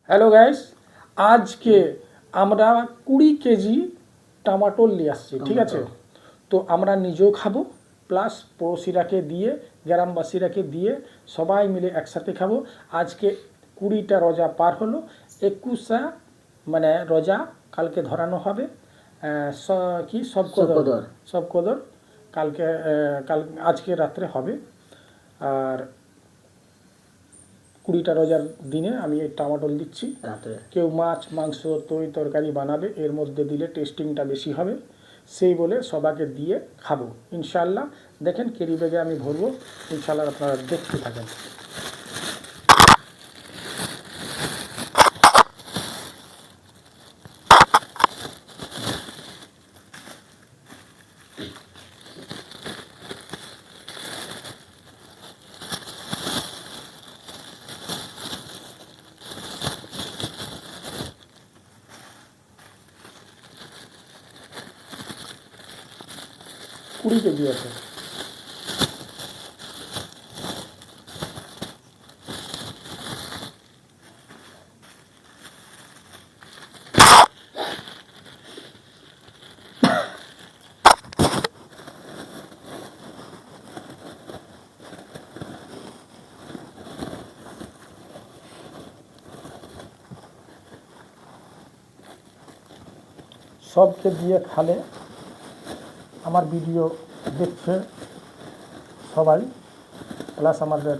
Hello guys, আজকে আমরা 20 KG টমাটোর নিয়ে আসছি, ঠিক আছে? তো আমরা নিজেও খাবো, প্লাস পড়োশিরাকে দিয়ে, গ্রামবাসীরাকে দিয়ে সবাই মিলে একসাথে খাবো। আজকে 20টা রোজা পার হলো, 21টা মানে রোজা কালকে ধরানো হবে। কি সব কদর কালকে আজকে রাত্রে হবে। আর 20টা রোজার দিনে আমি এই টমাটোল দিচ্ছি। কেউ মাছ মাংস তরকারি বানাবে, এর মধ্যে দিলে টেস্টিংটা বেশি হবে, সেই বলে সবাইকে দিয়ে খাবো ইনশাল্লাহ। দেখেন কেরি ব্যাগে আমি ভরবো ইনশাল্লাহ, আপনারা দেখতে থাকেন। কুড়ি কেজি আছে। সবকে দিয়ে খালে আমার ভিডিও দেখছে সবাই, প্লাস আমাদের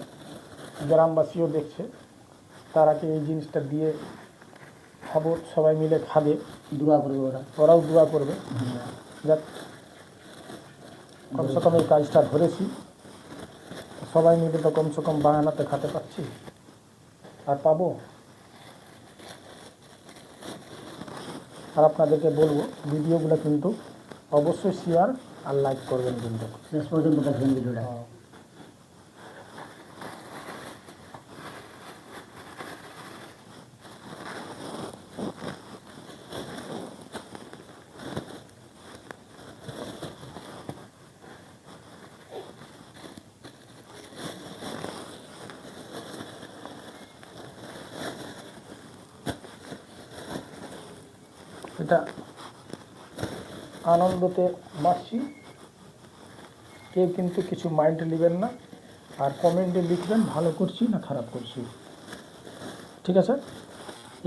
গ্রামবাসীও দেখছে, তারাকে এই জিনিসটা দিয়ে খাবো, সবাই মিলে খাবে, দোয়া করবে, ওরাও দোয়া করবে। যাক, কমসে কম এই কাজটা ধরেছি, সবাই মিলে তো কমসে কম বাগানাতে খেতে পাচ্ছি আর পাবো। আর আপনাদেরকে বলবো ভিডিওগুলো কিন্তু অবশ্যই শেয়ার আর লাইক করবেন কিন্তু শেষ পর্যন্ত দেখবেন ভিডিওটা। এটা আনন্দতে বাসছি, কেউ কিন্তু কিছু মাইন্ড নেবেন না, আর কমেন্টে লিখবেন ভালো করছি না খারাপ করছি, ঠিক আছে?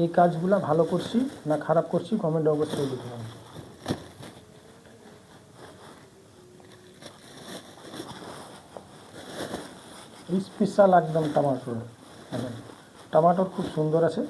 এই কাজগুলো ভালো করছি না খারাপ করছি কমেন্টে অবশ্যই লিখবেন। স্পেশাল একদম টমাটোর খুব সুন্দর আছে।